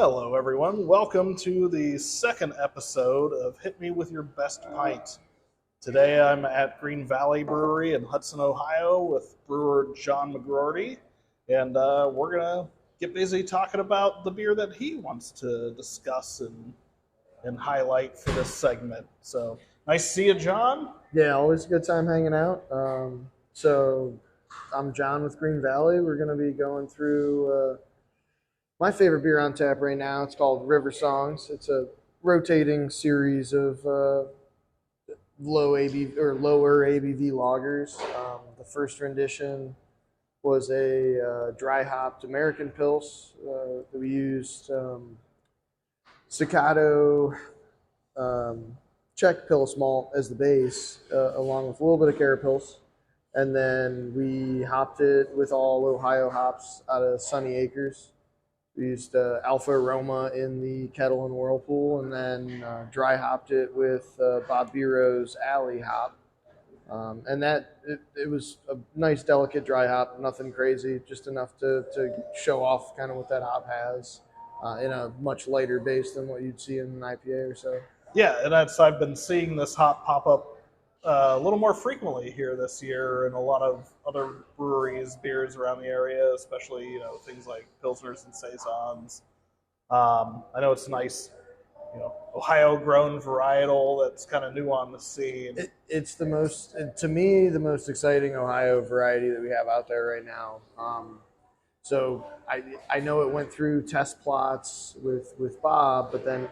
Hello, everyone. Welcome to the second episode of Hit Me With Your Best Pint. Today I'm at Green Valley Brewery in Hudson, Ohio with brewer John McGroarty, and we're going to get busy talking about the beer that he wants to discuss and highlight for this segment. So, nice to see you, John. Yeah, always a good time hanging out. So I'm John with Green Valley. We're going to be going through my favorite beer on tap right now. It's called River Songs. It's a rotating series of lower ABV lagers. The first rendition was a dry hopped American Pils. We used Staccato Czech Pils malt as the base, along with a little bit of Carapils. And then we hopped it with all Ohio hops out of Sunny Acres. We used Alpha Aroma in the kettle and whirlpool, and then dry hopped it with Bob Biro's Alley hop. And it was a nice, delicate dry hop, nothing crazy, just enough to show off kind of what that hop has in a much lighter base than what you'd see in an IPA or so. Yeah, and I've been seeing this hop pop up a little more frequently here this year in a lot of other breweries, beers around the area, especially things like Pilsners and Saisons. I know it's a nice, Ohio-grown varietal that's kind of new on the scene. It's to me, the most exciting Ohio variety that we have out there right now. So I know it went through test plots with Bob, but then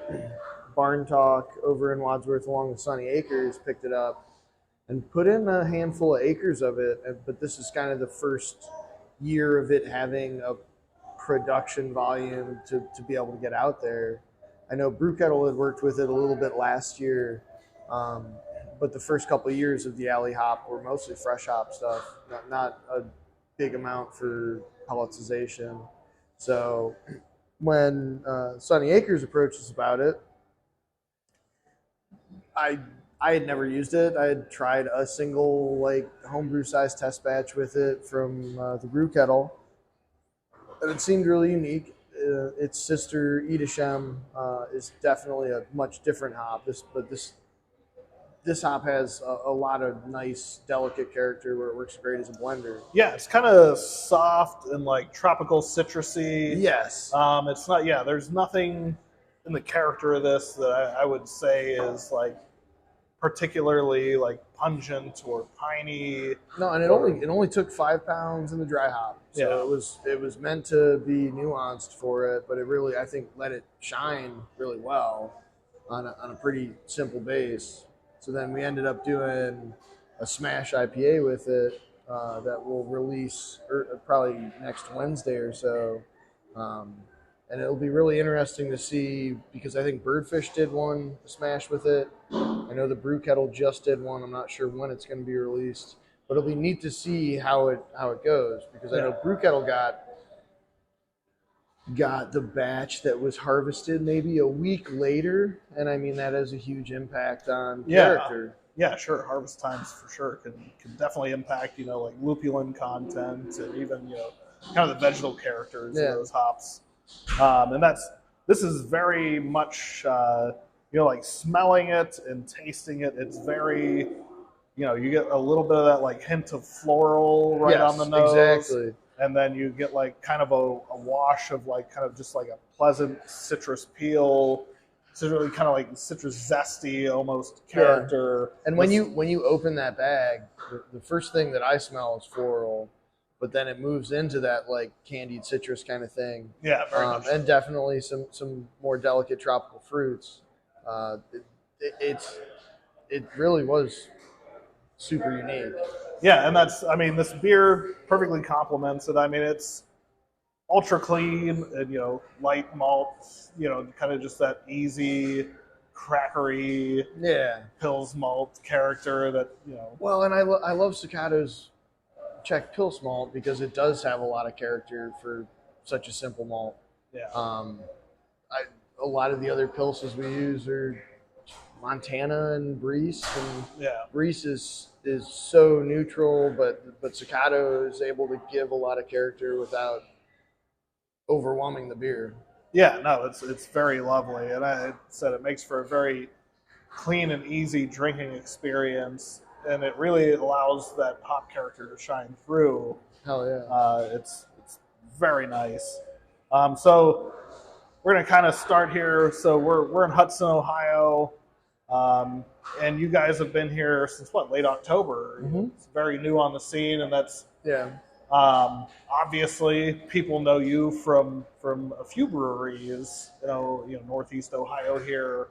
Barn Talk over in Wadsworth along with Sunny Acres picked it up and put in a handful of acres of it. But this is kind of the first year of it having a production volume to be able to get out there. I know Brew Kettle had worked with it a little bit last year, but the first couple of years of the Alley hop were mostly fresh hop stuff, not a big amount for pelletization. So when Sunny Acres approached us about it, I had never used it. I had tried a single homebrew size test batch with it from the Brew Kettle, and it seemed really unique. Its sister Edisham is definitely a much different hop. This hop has a lot of nice, delicate character where it works great as a blender. Yeah, it's kind of soft and tropical citrusy. Yes. It's not. Yeah, there's nothing in the character of this that I would say is particularly pungent or piney. No, and it only took 5 pounds in the dry hop, so yeah. it was meant to be nuanced for it, but it really, I think, let it shine really well on a pretty simple base. So then we ended up doing a smash IPA with it that will release probably next Wednesday or so. And it'll be really interesting to see, because I think Birdfish did one smash with it. I know the Brew Kettle just did one. I'm not sure when it's going to be released, but it'll be neat to see how it goes, because I know Brew Kettle got the batch that was harvested maybe a week later, and I mean that has a huge impact on character. Yeah, sure. Harvest times for sure can definitely impact lupulin content and even kind of the vegetal characters of those hops. And this is very much smelling it and tasting it. It's very you get a little bit of that hint of floral on the nose. Exactly. And then you get kind of a wash of kind of just a pleasant citrus peel. It's really kind of citrus zesty almost character. Yeah. And when you open that bag, the first thing that I smell is floral. But then it moves into that candied citrus kind of thing. Yeah, very much. And definitely some more delicate tropical fruits. It really was super unique. Yeah, and this beer perfectly complements it. I mean, it's ultra clean and light malt, kind of just that easy, crackery Pils malt character that Well, and I love Staccato's Czech Pils malt because it does have a lot of character for such a simple malt. Yeah. A lot of the other Pilses we use are Montana and Breese, and Breese is so neutral, but Staccato is able to give a lot of character without overwhelming the beer. Yeah, no, it's very lovely, and I said it makes for a very clean and easy drinking experience, and it really allows that hop character to shine through. Hell yeah. It's very nice. So we're gonna kind of start here. So we're in Hudson, Ohio, and you guys have been here since what, late October. It's very new on the scene, and that's Yeah. obviously people know you from a few breweries. Northeast Ohio here.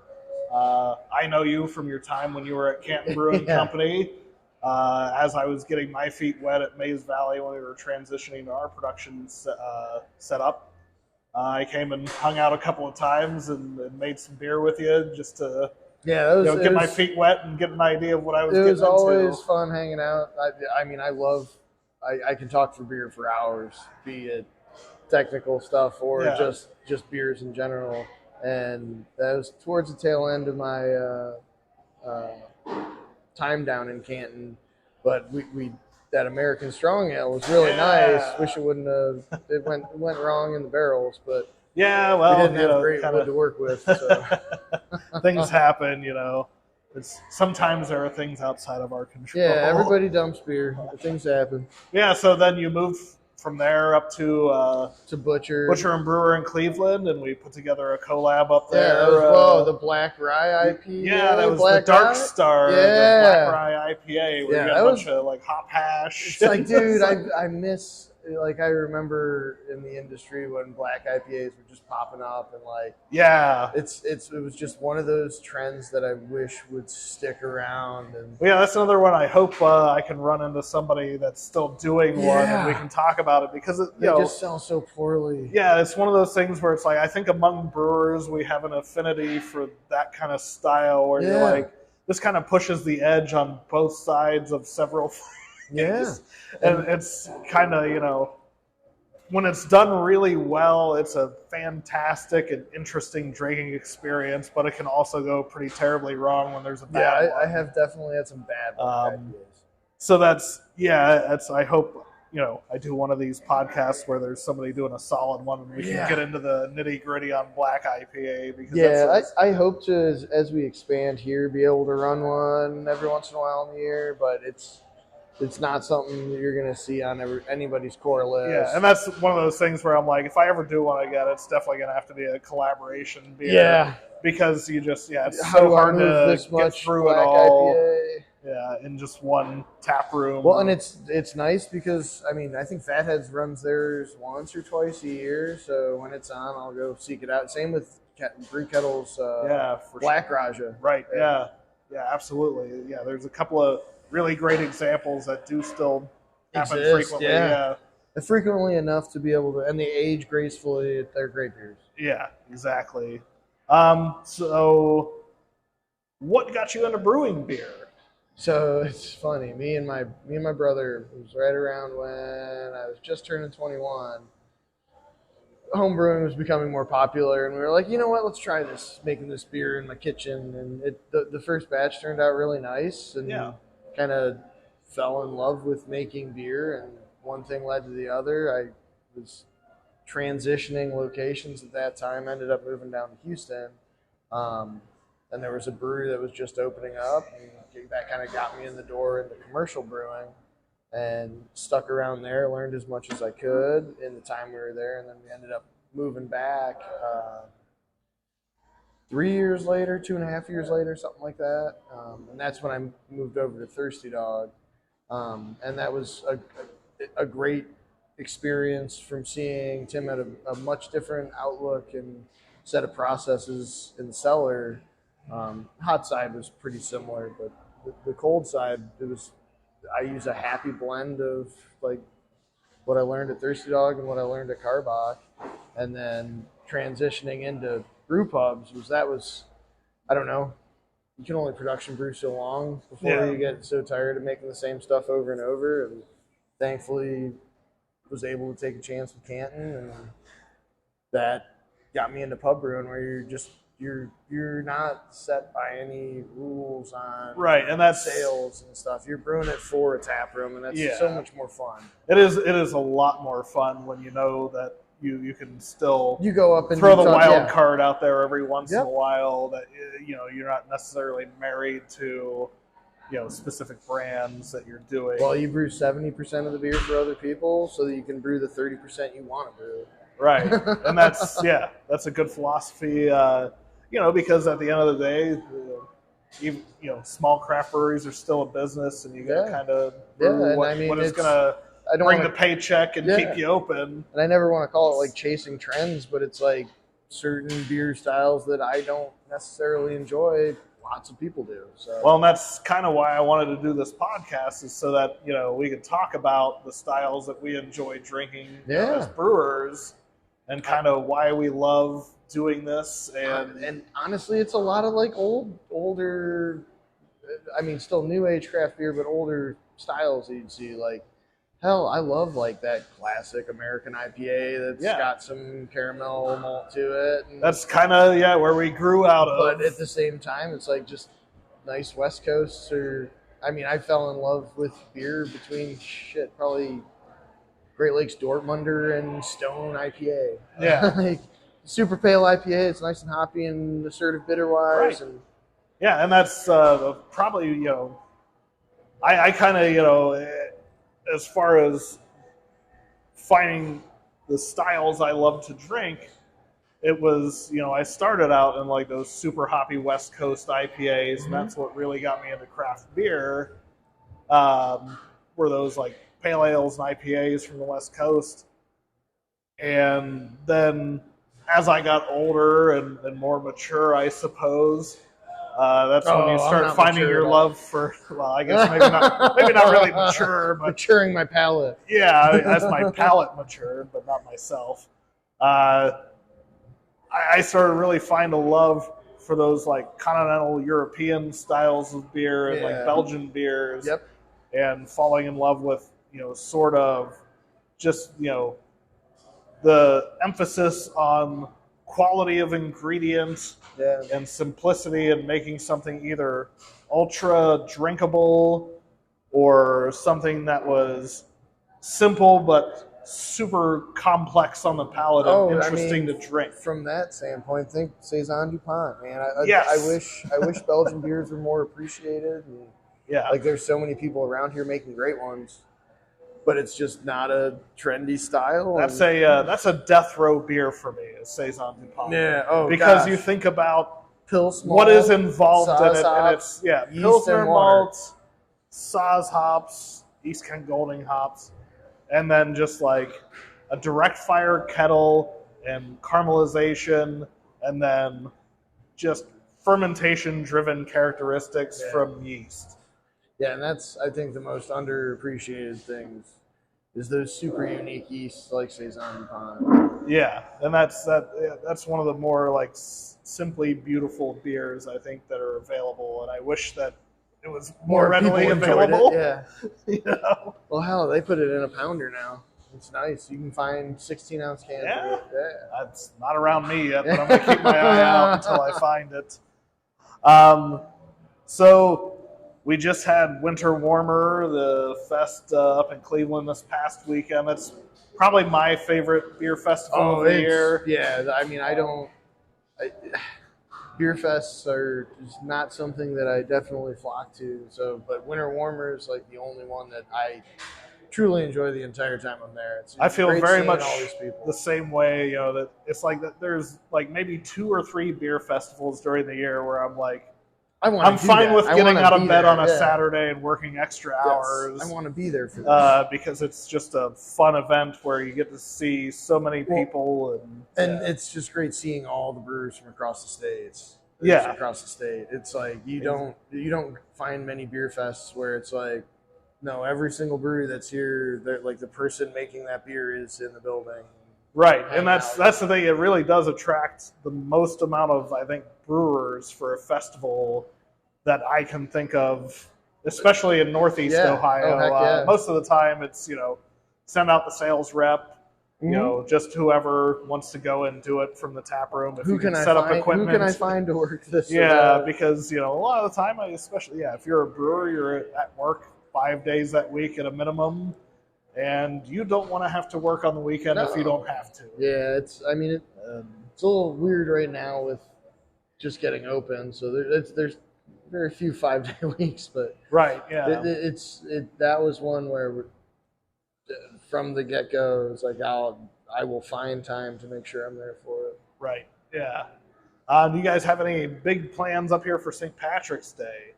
I know you from your time when you were at Canton Brewing Company. As I was getting my feet wet at Mays Valley when we were transitioning to our production setup, I came and hung out a couple of times and made some beer with you just to get my feet wet and get an idea of what I was getting into. It was always fun hanging out. I mean, I can talk for beer for hours, be it technical stuff or just beers in general. And that was towards the tail end of my time down in Canton. But we that American Strong Ale was really nice. Wish it wouldn't have. It went wrong in the barrels, but we didn't have great wood to work with. So. Things happen, sometimes there are things outside of our control. Yeah, everybody dumps beer. Things happen. Yeah, so then you move from there up to Butcher and Brewer in Cleveland, and we put together a collab up there. Yeah, that was, the Black Rye IPA. Yeah, that was the Dark Star, the Black Rye IPA. Where you got a bunch of hop hash. It's like, dude, I miss. Like I remember in the industry when black IPAs were just popping up, and it was just one of those trends that I wish would stick around. And that's another one. I hope I can run into somebody that's still doing one, and we can talk about it because it just sells so poorly. Yeah, it's one of those things where it's like I think among brewers we have an affinity for that kind of style where you're like, this kind of pushes the edge on both sides of several things. Yeah. And it's kind of, when it's done really well, it's a fantastic and interesting drinking experience, but it can also go pretty terribly wrong when there's a bad one. I have definitely had some bad IPAs. So I hope, I do one of these podcasts where there's somebody doing a solid one and we can get into the nitty gritty on black IPA. Because I hope to, as we expand here, be able to run one every once in a while in the year, but it's not something that you're going to see on anybody's core list. Yeah, and that's one of those things where I'm like, if I ever do want to get it, it's definitely going to have to be a collaboration beer. Yeah. Because it's so hard to get through it all. IPA? Yeah, in just one tap room. Well, and it's nice because, I think Fatheads runs theirs once or twice a year, so when it's on, I'll go seek it out. Same with Brew Kettle's Black Raja. Right, yeah, absolutely. Yeah, there's a couple of really great examples that do still happen frequently. Yeah. Frequently enough to be able to, and they age gracefully. They're great beers. Yeah, exactly. So what got you into brewing beer? So it's funny. Me and my brother, it was right around when I was just turning 21. Home brewing was becoming more popular, and we were like, you know what? Let's try this, making this beer in my kitchen. And the first batch turned out really nice, and kind of fell in love with making beer, and one thing led to the other. I was transitioning locations at that time, ended up moving down to Houston, and there was a brewery that was just opening up, and that kind of got me in the door into commercial brewing, and stuck around there, learned as much as I could in the time we were there, and then we ended up moving back 3 years later, 2.5 years later, something like that. And that's when I moved over to Thirsty Dog. And that was a great experience from seeing Tim had a much different outlook and set of processes in the cellar. Hot side was pretty similar, but the cold side, I use a happy blend of like what I learned at Thirsty Dog and what I learned at Carbach, and then transitioning into brew pubs was I don't know, you can only production brew so long before you get so tired of making the same stuff over and over. And thankfully was able to take a chance with Canton, and that got me into pub brewing, where you're not set by any rules on and that's sales and stuff. You're brewing it for a tap room, and that's so much more fun. It is a lot more fun when you know that you can still You go up and throw the wild yeah. card out there every once in Yep. a while. That you're not necessarily married to specific brands that you're doing. Well, you brew 70% of the beer for other people, so that you can brew the 30% you want to brew. Right, and that's a good philosophy. Because at the end of the day, even, small craft breweries are still a business, and you got to kind of brew what is going to bring the paycheck and keep you open. And I never want to call it like chasing trends, but it's like certain beer styles that I don't necessarily enjoy, lots of people do. So. Well, and that's kind of why I wanted to do this podcast, is so that we could talk about the styles that we enjoy drinking as brewers, and kind of why we love doing this. And honestly, it's a lot of like older, I mean, still new age craft beer, but older styles that you'd see. Like, hell, I love like that classic American IPA that's got some caramel malt to it. And, that's kind of where we grew out of. But at the same time, it's like just nice West Coast. Or I mean, I fell in love with beer between probably Great Lakes Dortmunder and Stone IPA. Yeah. Like, super pale IPA. It's nice and hoppy and assertive bitter-wise. Right. And that's probably, I kind of, as far as finding the styles I love to drink, it was, I started out in like those super hoppy West Coast IPAs, and that's what really got me into craft beer, were those like pale ales and IPAs from the West Coast. And then as I got older and more mature, I suppose, that's when you start finding your love for, well, I guess maybe not really mature, but maturing my palate. Yeah, as my palate matured, but not myself. I started really find a love for those like continental European styles of beer and like Belgian beers. Yep. And falling in love with, sort of just, the emphasis on quality of ingredients and simplicity, and making something either ultra drinkable or something that was simple but super complex on the palate and interesting to drink. From that standpoint, think Saison DuPont, man. I wish Belgian beers were more appreciated. And, like, there's so many people around here making great ones, but it's just not a trendy style. That's a death row beer for me, is Saison DuPont. Yeah, because you think about Pilsner, what is involved in it, and it's Pilsner malts, Saaz hops, East Kent Golding hops, and then just like a direct fire kettle and caramelization, and then just fermentation driven characteristics from yeast. Yeah, and that's, I think, the most underappreciated things is those super unique yeasts like Saison DuPont. Yeah, and that's one of the more like simply beautiful beers I think that are available, and I wish that it was more readily available. Well, hell, they put it in a pounder now. It's nice. You can find 16-ounce cans of it. Yeah. That's not around me yet, but I'm going to keep my eye out until I find it. So we just had Winter Warmer, the fest up in Cleveland this past weekend. That's probably my favorite beer festival of the year. Yeah, I mean, beer fests are just not something that I definitely flock to. So, but Winter Warmer is like the only one that I truly enjoy the entire time I'm there. I feel very much the same way. That it's like that. There's like maybe 2 or 3 beer festivals during the year where I'm like, I'm fine with getting out of bed on a Saturday and working extra hours. I want to be there for that. Because it's just a fun event where you get to see so many people. And it's just great seeing all the brewers from across the states. Across the state. It's like you don't find many beer fests where it's like, no, every single brewery that's here, like the person making that beer is in the building. Right, and that's the thing. It really does attract the most amount of, I think, brewers for a festival that I can think of, especially in Northeast Ohio. Most of the time, it's send out the sales rep, just whoever wants to go and do it from the tap room. If you can set up equipment, who can I find to work this? Because a lot of the time, especially if you're a brewer, you're at work 5 days that week at a minimum. and you don't want to have to work on the weekend if you don't have to. Yeah, it's a little weird right now with just getting open. So there's very few 5-day weeks, but right, yeah, that was one where from the get go, it's like I will find time to make sure I'm there for it. Right, yeah. Do you guys have any big plans up here for St. Patrick's Day?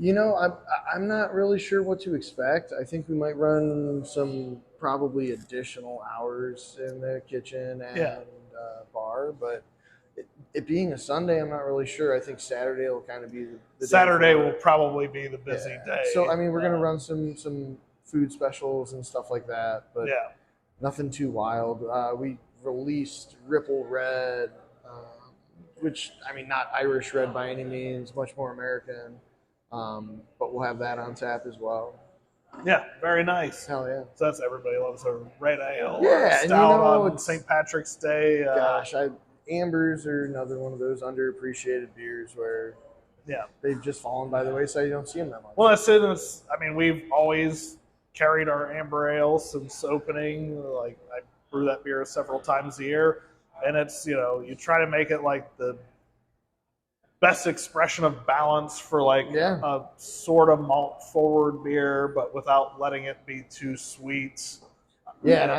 I'm not really sure what to expect. I think we might run some probably additional hours in the kitchen and bar, but it being a Sunday, I'm not really sure. I think Saturday will kind of be the Saturday will probably be the busy day. So we're going to run some food specials and stuff like that, but nothing too wild. We released Ripple Red, which not Irish Red by any means, much more American. But we'll have that on tap as well. Yeah, very nice. Hell yeah! So that's everybody loves a red ale. Yeah, or stout on St. Patrick's Day. Ambers are another one of those underappreciated beers where they've just fallen by the wayside. You don't see them that much. Well, that's it. We've always carried our amber ale since opening. Like I brew that beer several times a year, and it's you try to make it like the best expression of balance for a sort of malt forward beer, but without letting it be too sweet. Yeah, and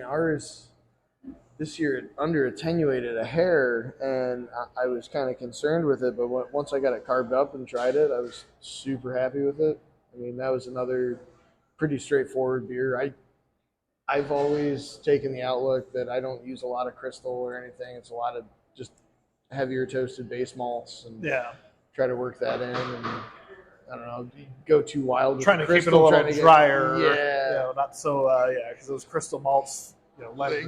ours this year under attenuated a hair, and I was kind of concerned with it, but once I got it carved up and tried it, I was super happy with it. That was another pretty straightforward beer. I've always taken the outlook that I don't use a lot of crystal or anything. It's a lot of just heavier toasted base malts and try to work that in, and I don't know, go too wild with trying to crystal, keep it a little drier, not so because those crystal malts,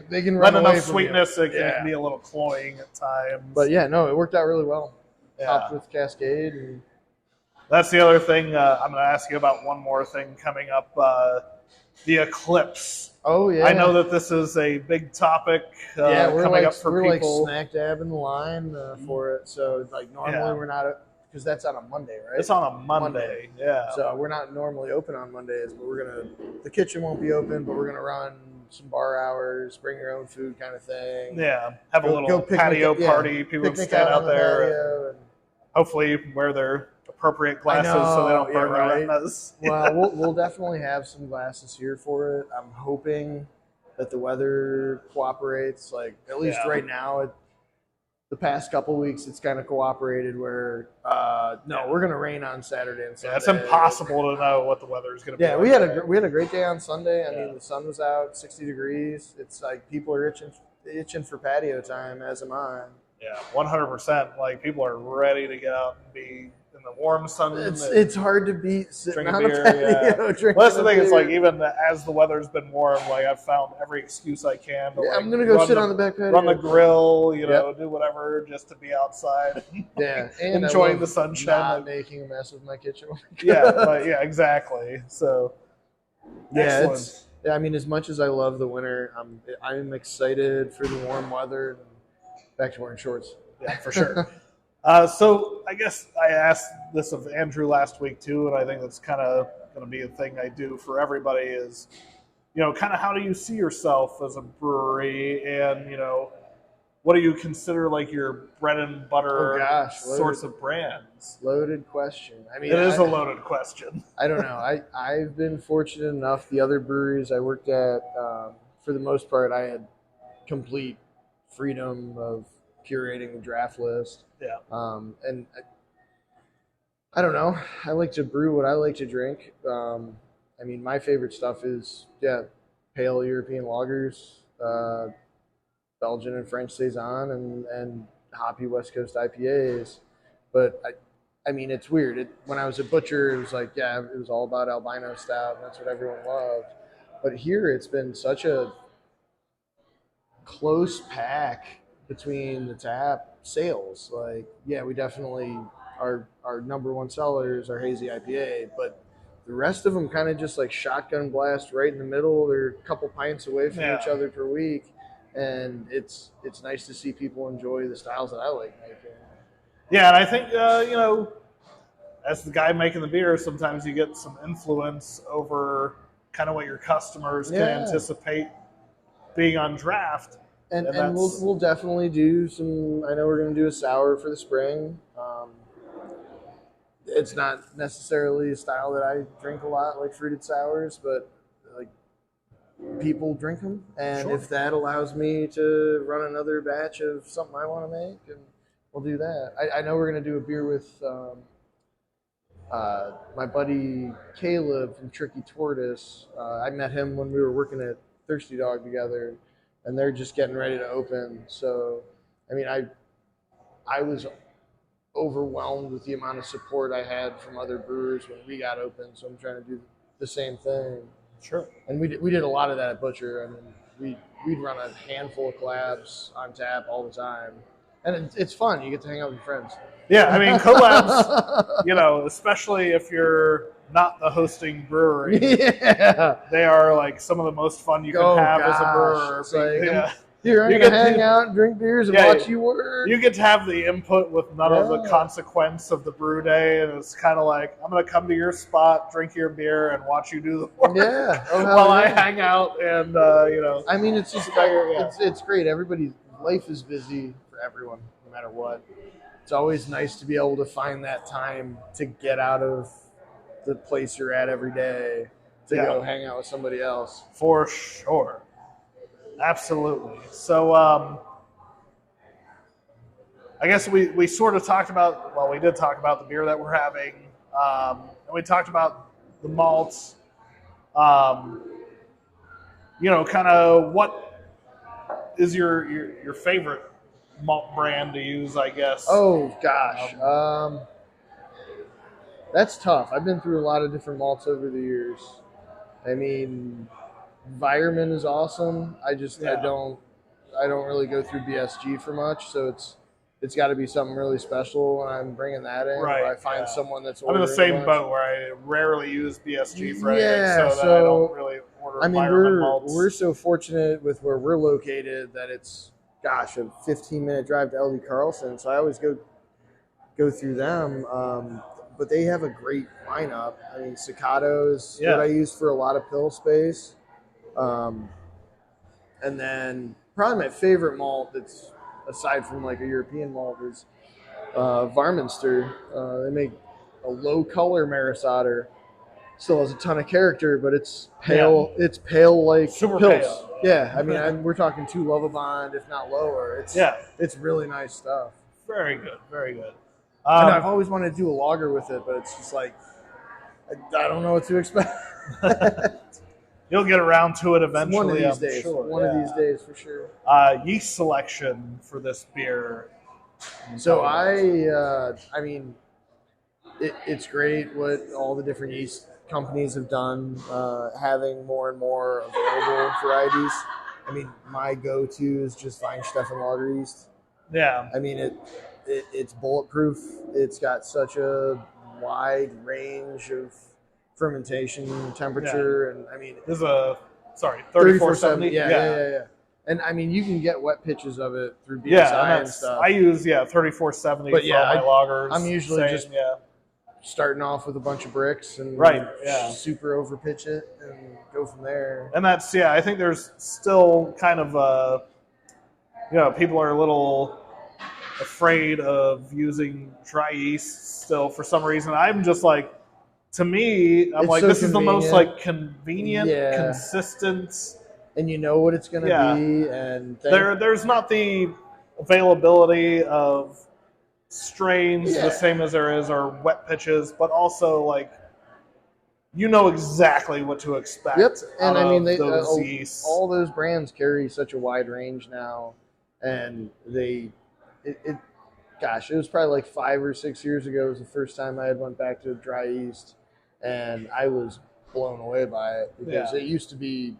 they can let run enough away from sweetness, you. it can be a little cloying at times. But it worked out really well. Topped with Cascade, and that's the other thing. I'm going to ask you about one more thing coming up, the eclipse. Oh yeah, I know that this is a big topic coming up for people. We're smack dab in the line for it. So normally we're not, because that's on a Monday, right? It's on a Monday, yeah. So we're not normally open on Mondays, but the kitchen won't be open, but we're gonna run some bar hours, bring your own food kind of thing. Yeah, have a little patio party. People can stand out there. And hopefully wear their appropriate glasses so they don't burn their retinas. Well, we'll definitely have some glasses here for it. I'm hoping that the weather cooperates. At least right now, the past couple weeks, it's kind of cooperated where we're going to rain on Saturday and Sunday. Yeah, it's impossible to know what the weather is going to be. Yeah, we had a great day on Sunday. The sun was out, 60 degrees. It's like people are itching for patio time, as am I. Yeah, 100%. People are ready to get out and be in the warm sun. It's hard to beat sitting on beer, a patio drinking. Well, that's the thing. It's even as the weather's been warm, I've found every excuse I can to I'm gonna go sit on the back patio, run the grill, do whatever just to be outside. Yeah, and enjoying the sunshine, not making a mess of my kitchen. Exactly. So excellent. As much as I love the winter, I'm excited for the warm weather. Back to wearing shorts. Yeah, for sure. So I guess I asked this of Andrew last week too, and I think that's kind of going to be a thing I do for everybody is, kind of how do you see yourself as a brewery, and what do you consider your bread and butter source of brands? Loaded question. It is a loaded question. I don't know. I've been fortunate enough. The other breweries I worked at, for the most part, I had complete freedom of curating the draft list. Yeah. And I don't know. I like to brew what I like to drink. My favorite stuff is pale European lagers, Belgian and French saison, and hoppy West Coast IPAs. But it's weird. When I was a butcher, it was it was all about albino stout, and that's what everyone loved. But here, it's been such a close pack between the tap sales. We definitely our number one sellers are hazy IPA, but the rest of them kind of just shotgun blast right in the middle. They're a couple pints away from each other per week, and it's nice to see people enjoy the styles that I like making. Yeah, and I think as the guy making the beer, sometimes you get some influence over kind of what your customers can anticipate being on draft. And we'll definitely do some. I know we're going to do a sour for the spring. It's not necessarily a style that I drink a lot, like fruited sours, but like people drink them, and if that allows me to run another batch of something I want to make, and we'll do that. I know we're going to do a beer with my buddy Caleb from Tricky Tortoise. I met him when we were working at Thirsty Dog together, and they're just getting ready to open. So, I mean, I was overwhelmed with the amount of support I had from other brewers when we got open, so I'm trying to do the same thing. Sure. And we did a lot of that at Butcher. I mean, we'd run a handful of collabs on tap all the time, and it's fun. You get to hang out with your friends. Yeah, I mean, collabs, you know, especially if you're not the hosting brewery, they are like some of the most fun you can have as a brewer. It's like, here, I'm going to hang out and drink beers and watch you work. You get to have the input with none of the consequence of the brew day, and it's kind of like, I'm going to come to your spot, drink your beer, and watch you do the work while I hang out and, you know. I mean, it's just, it's great. Everybody's life is busy for everyone, no matter what. It's always nice to be able to find that time to get out of the place you're at every day to go hang out with somebody else. For sure. Absolutely. So I guess we sort of talked about, well, we did talk about the beer that we're having, and we talked about the malts. You know, kind of what is your favorite malt brand to use, I guess? Oh, gosh. That's tough. I've been through a lot of different malts over the years. I mean, Environment is awesome. I don't really go through BSG for much, so it's got to be something really special when I'm bringing that in. Right. Or I find someone that's I'm in the same boat where I rarely use BSG for anything, so I don't really order Environment malts. We're so fortunate with where we're located that it's, gosh, a 15-minute drive to LD Carlson, so I always go through them. But they have a great lineup. I mean, Staccato is what I use for a lot of pill space. And then probably my favorite malt that's aside from like a European malt is Varminster. They make a low color Maris Otter. Still has a ton of character, but it's pale. Yeah. It's pale like super pills. Pale. Yeah, I mean, we're talking 2 Lovabond, if not lower. It's really nice stuff. Very good, very good. I've always wanted to do a lager with it, but it's just like I don't know what to expect. You'll get around to it eventually. One of these days. Sure. One of these days for sure. Yeast selection for this beer. So I mean, it's great what all the different yeast companies have done, having more and more available varieties. I mean, my go-to is just Weinsteffen lager yeast. Yeah. I mean, it's bulletproof. It's got such a wide range of fermentation temperature, and I mean, this is a 3470. Yeah. And I mean, you can get wet pitches of it through BSI and stuff. I use 3470 for all my lagers. I'm usually just starting off with a bunch of bricks and super over pitch it and go from there. And that's I think there's still kind of people are a little afraid of using dry yeast still for some reason. I'm just like, to me, I'm like, this is the most like convenient, consistent, and you know what it's going to be. And there's not the availability of strains the same as there is or wet pitches, but also like you know exactly what to expect. Yep, and I mean those yeasts. All those brands carry such a wide range now, and gosh, it was probably like 5 or 6 years ago was the first time I had went back to dry yeast, and I was blown away by it because it used to be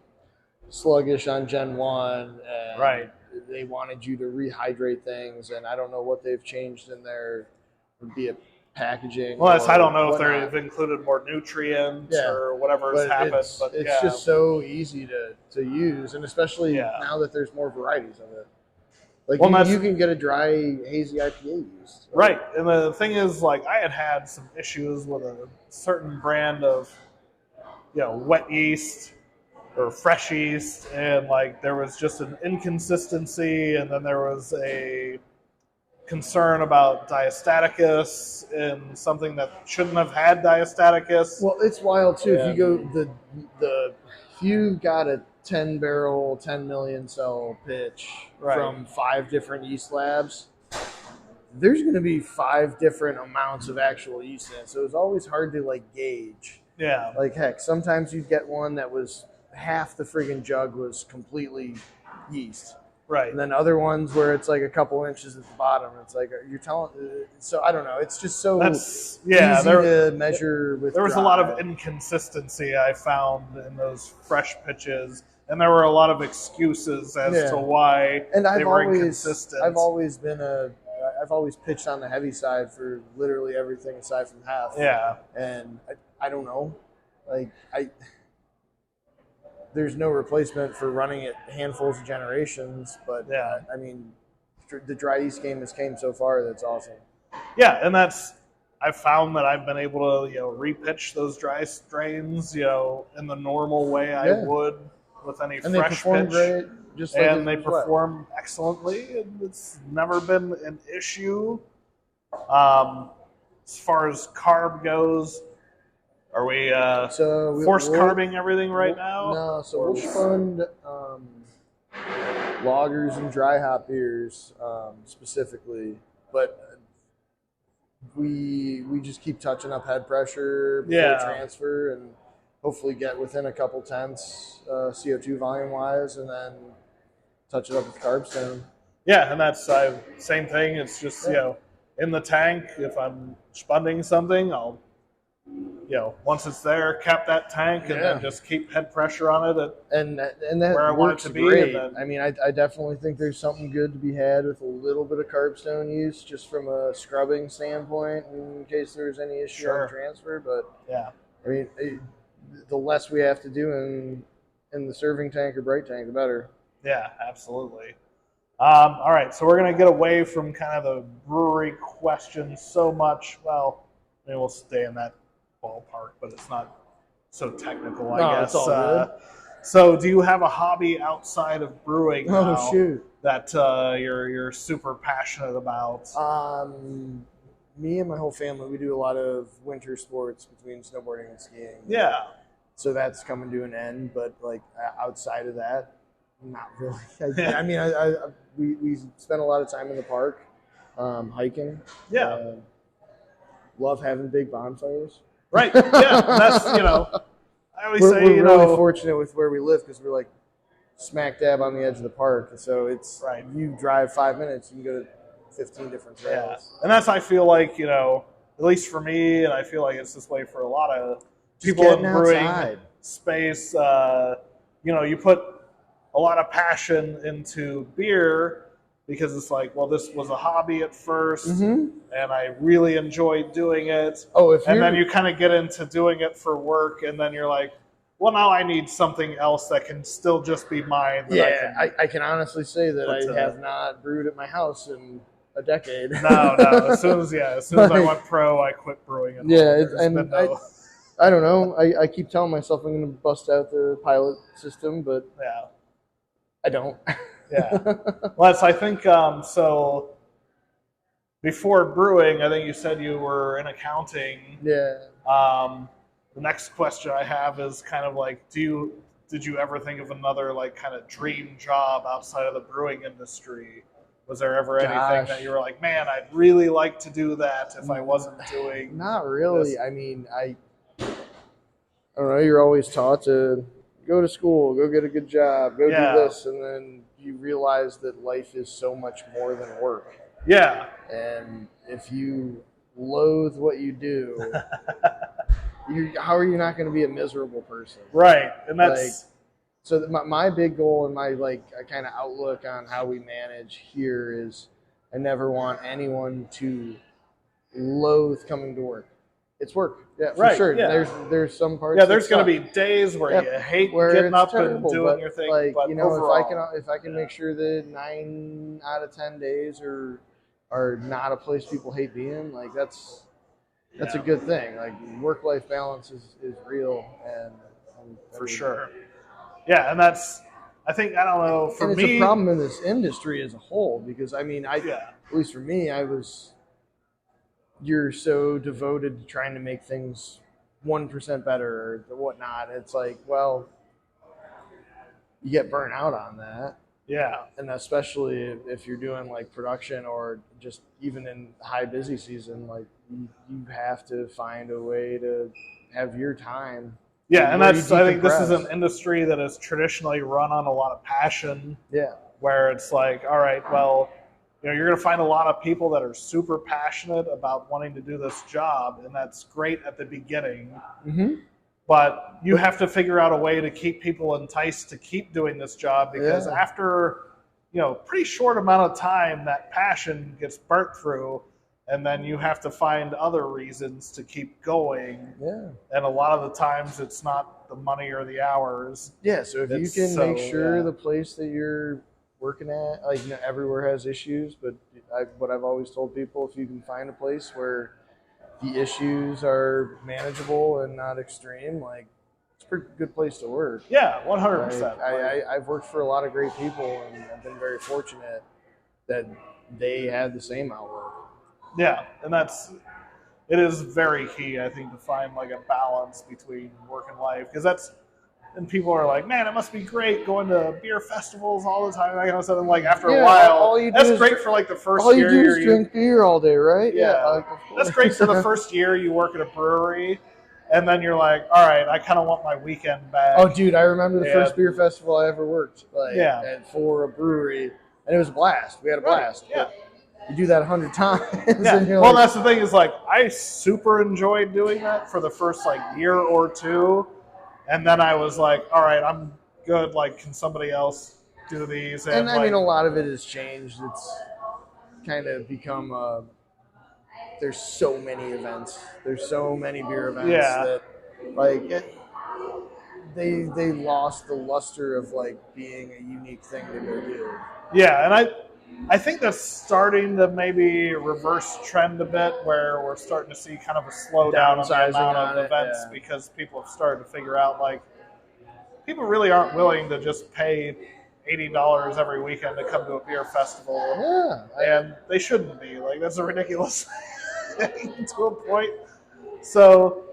sluggish on Gen 1, and they wanted you to rehydrate things, and I don't know what they've changed in their, be it packaging. Well, I don't know if they've included more nutrients or whatever has happened. It's just so easy to use, and especially now that there's more varieties of it. Like you can get a dry, hazy IPA used. Right. And the thing is, like, I had some issues with a certain brand of wet yeast or fresh yeast, and like there was just an inconsistency, and then there was a concern about diastaticus and something that shouldn't have had diastaticus. Well, it's wild too. And if you go if you got a 10 barrel, 10 million cell pitch from 5 different yeast labs, there's going to be 5 different amounts of actual yeast in it. So it's always hard to like gauge. Yeah. Like heck, sometimes you'd get one that was half the friggin' jug was completely yeast. Right. And then other ones where it's like a couple inches at the bottom. It's like you're telling. So I don't know. It's just so easy to measure with. There was a lot of inconsistency I found in those fresh pitches, and there were a lot of excuses as to why they were inconsistent. I've always pitched on the heavy side for literally everything aside from half. Yeah. And I don't know, like there's no replacement for running it handfuls of generations, but yeah, I mean, the dry yeast game has came so far. That's awesome. Yeah, and I've found that I've been able to repitch those dry strains in the normal way I would with any and fresh they perform pitch. Great, just like and they perform excellently, and it's never been an issue. As far as carb goes. Are we force carbing everything right now? No, so we'll fund lagers and dry hop beers specifically, but we just keep touching up head pressure before transfer, and hopefully get within a couple tenths CO2 volume wise, and then touch it up with carb stone. Yeah, and that's same thing. It's just in the tank. If I'm spunding something, I'll once it's there, cap that tank and then just keep head pressure on it and that where I want it to be. Great. And then, I mean, I definitely think there's something good to be had with a little bit of carb stone use, just from a scrubbing standpoint, in case there's any issue on transfer. But I mean, the less we have to do in the serving tank or bright tank, the better. Yeah, absolutely. All right, so we're gonna get away from kind of the brewery questions so much. Well, maybe we'll stay in that ballpark, but it's not so technical, I guess. It's all good. So, do you have a hobby outside of brewing that you're super passionate about? Me and my whole family, we do a lot of winter sports between snowboarding and skiing. Yeah. So that's coming to an end, but like outside of that, not really. I mean, we spend a lot of time in the park, hiking. Yeah. Love having big bonfires. Right. Yeah. That's I always say we're really fortunate with where we live because we're like smack dab on the edge of the park. So it's you drive 5 minutes, you can go to 15 different trails. Yeah. And that's I feel like at least for me, and I feel like it's this way for a lot of people in brewing space. You put a lot of passion into beer. Because it's like, well, this was a hobby at first, and I really enjoyed doing it. And then you kind of get into doing it for work, and then you're like, well, now I need something else that can still just be mine. I can honestly say that I have not brewed at my house in a decade. No. As soon as I went pro, I quit brewing. I don't know. I keep telling myself I'm going to bust out the pilot system, but I don't. Yeah. Well, I think so. Before brewing, I think you said you were in accounting. Yeah. The next question I have is kind of like, did you ever think of another like kind of dream job outside of the brewing industry? Was there ever anything that you were like, man, I'd really like to do that if I wasn't doing? Not really. This? I mean, I don't know. You're always taught to go to school, go get a good job, go do this, and then you realize that life is so much more than work. Yeah. And if you loathe what you do, how are you not going to be a miserable person? Right. And that's so my big goal and my kind of outlook on how we manage here is I never want anyone to loathe coming to work. It's work. Yeah, for sure. Yeah. There's some parts. Yeah, there's going to be days where you hate getting up and doing your thing. But overall, if I can make sure that 9 out of 10 days are not a place people hate being, that's a good thing. Like work-life balance is real, and For sure. Yeah, and that's, I think, I don't know, for and me. it's a problem in this industry as a whole because, I mean, at least for me, you're so devoted to trying to make things 1% better or whatnot. It's like, well, you get burnt out on that. Yeah. And especially if you're doing like production or just even in high busy season, like you have to find a way to have your time. Yeah, and I think this is an industry that is traditionally run on a lot of passion. Yeah. Where it's like, all right, well, you're going to find a lot of people that are super passionate about wanting to do this job, and that's great at the beginning. Mm-hmm. But you have to figure out a way to keep people enticed to keep doing this job because after, pretty short amount of time, that passion gets burnt through, and then you have to find other reasons to keep going. Yeah. And a lot of the times it's not the money or the hours. Yeah, so if you can make sure the place that you're working at, like, everywhere has issues, but what I've always told people, if you can find a place where the issues are manageable and not extreme, like, it's a pretty good place to work. Yeah, 100%. Like, I've worked for a lot of great people, and I've been very fortunate that they had the same outlook. Yeah, and it is very key, I think, to find like a balance between work and life, because and people are like, man, it must be great going to beer festivals all the time, that kind of stuff. And like after a while, that's great for like the first year. All you do is drink beer all day, right? Yeah, that's great for the first year you work at a brewery, and then you're like, all right, I kind of want my weekend back. Oh, dude, I remember the first beer festival I ever worked, for a brewery, and it was a blast. We had a blast. Yeah. You do that 100 times. Yeah. And well, that's the thing is like I super enjoyed doing that for the first like year or two. And then I was like, all right, I'm good. Like, can somebody else do these? And I mean, a lot of it has changed. It's kind of become there's so many events. There's so many beer events that, like, they lost the luster of, like, being a unique thing to go do. Yeah, and I think that's starting to maybe reverse trend a bit, where we're starting to see kind of a slowdown on the amount of events because people have started to figure out, like, people really aren't willing to just pay $80 every weekend to come to a beer festival. Yeah. And they shouldn't be. Like, that's a ridiculous thing to a point. So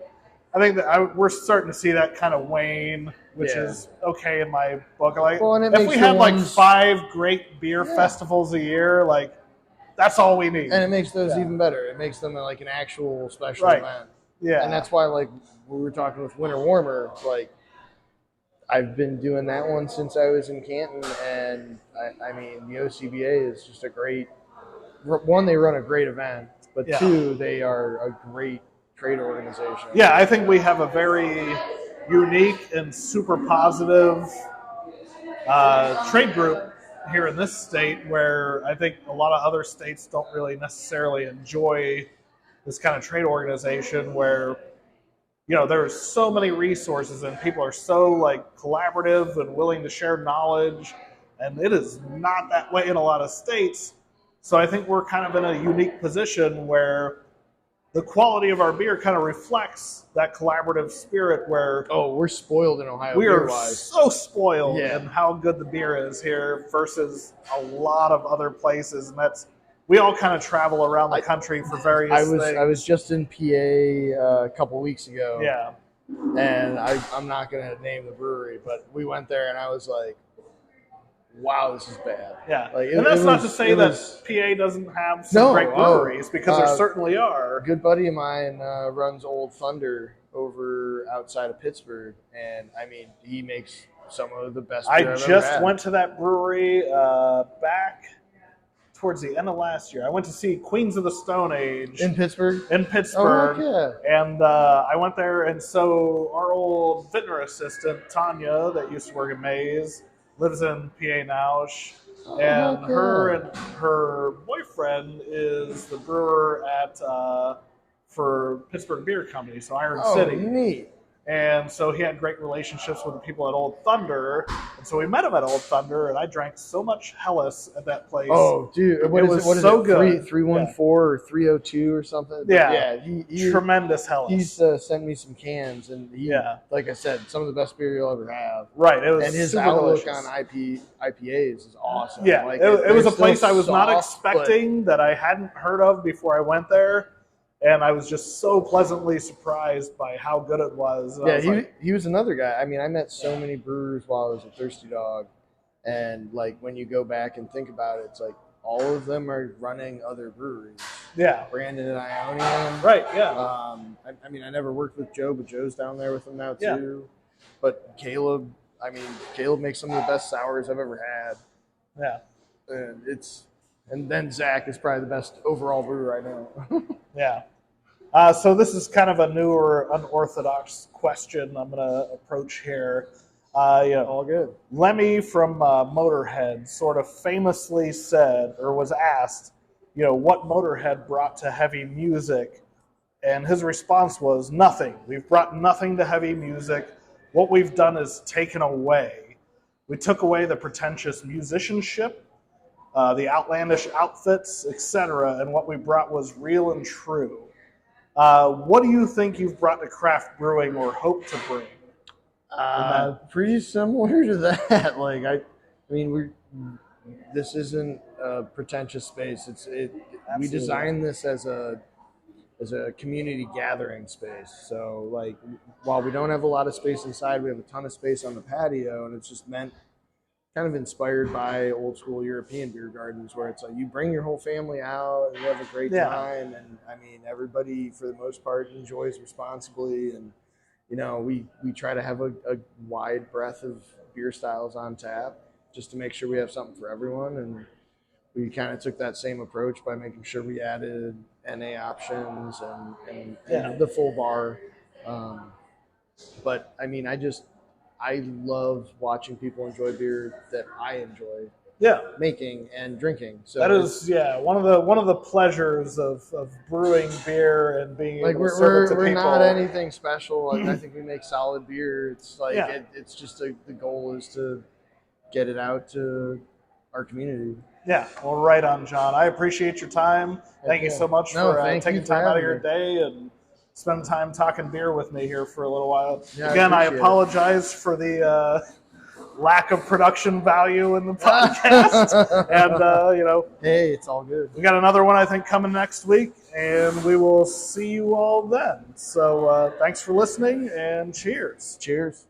I think that we're starting to see that kind of wane, which is okay in my book. Like, if we had like 5 great beer festivals a year, like, that's all we need. And it makes those even better. It makes them like an actual special event. Yeah. And that's why, like, we were talking with Winter Warmer, like, I've been doing that one since I was in Canton, and I mean, the OCBA is just a great one. They run a great event, but 2, they are a great trade organization. Yeah, I think we have a very unique and super positive trade group here in this state, where I think a lot of other states don't really necessarily enjoy this kind of trade organization, where there's so many resources and people are so like collaborative and willing to share knowledge, and it is not that way in a lot of states. So I think we're kind of in a unique position where the quality of our beer kind of reflects that collaborative spirit, where we're spoiled in Ohio. We are so spoiled in how good the beer is here versus a lot of other places, and we all kind of travel around the country for various things. I was just in PA a couple weeks ago. Yeah. And I'm not going to name the brewery, but we went there and I was like, wow, this is bad. Yeah. Like, and that's not to say that PA doesn't have some great breweries, because there certainly are. A good buddy of mine runs Old Thunder over outside of Pittsburgh, and I mean, he makes some of the best beer I've ever had. Went to that brewery back towards the end of last year. I went to see Queens of the Stone Age. In Pittsburgh? In Pittsburgh. Oh, yeah. And I went there, and so our old vintner assistant, Tanya, that used to work at Maze, lives in PA now. And her and her boyfriend is the brewer for Pittsburgh Beer Company, so Iron City. Neat. And so he had great relationships with the people at Old Thunder. And so we met him at Old Thunder, and I drank so much Helles at that place. Oh, dude. What is so it? good. 314 or 302 or something? Yeah. He tremendous Helles. He's sent me some cans, and like I said, some of the best beer you'll ever have. Right. It was and his super outlook delicious. on IPAs is awesome. Yeah. Like, it was a place I was soft, not expecting, that I hadn't heard of before I went there. And I was just so pleasantly surprised by how good it was. Yeah, he was another guy. I mean, I met so many brewers while I was a Thirsty Dog. And, like, when you go back and think about it, it's like all of them are running other breweries. Yeah. Brandon and Ionian. Right, yeah. I mean, I never worked with Joe, but Joe's down there with him now, too. Yeah. But Caleb makes some of the best sours I've ever had. Yeah. And then Zach is probably the best overall brewer I know. Yeah. So this is kind of a newer, unorthodox question I'm going to approach here. All good. Lemmy from Motorhead sort of famously said, or was asked, what Motorhead brought to heavy music. And his response was, nothing. We've brought nothing to heavy music. What we've done is taken away. We took away the pretentious musicianship, the outlandish outfits, etc., and what we brought was real and true. What do you think you've brought to craft brewing or hope to bring? Pretty similar to that. Like, I mean, this isn't a pretentious space. We designed this as a community gathering space. So, like, while we don't have a lot of space inside, we have a ton of space on the patio, and it's just meant kind of inspired by old school European beer gardens, where it's like you bring your whole family out and you have a great time. And I mean, everybody for the most part enjoys responsibly. And, we try to have a wide breadth of beer styles on tap just to make sure we have something for everyone. And we kind of took that same approach by making sure we added NA options and the full bar. But I mean, I love watching people enjoy beer that I enjoy making and drinking. So that is one of the pleasures of brewing beer and being able to serve it to people. We're not anything special. I think we make solid beer. It's like it's just the goal is to get it out to our community. Yeah, well, right on, John. I appreciate your time. Thank you so much for taking time out of your day and spend time talking beer with me here for a little while. Yeah, Again, I apologize for the lack of production value in the podcast. And, hey, it's all good. We got another one, I think, coming next week, and we will see you all then. So thanks for listening, and cheers. Cheers.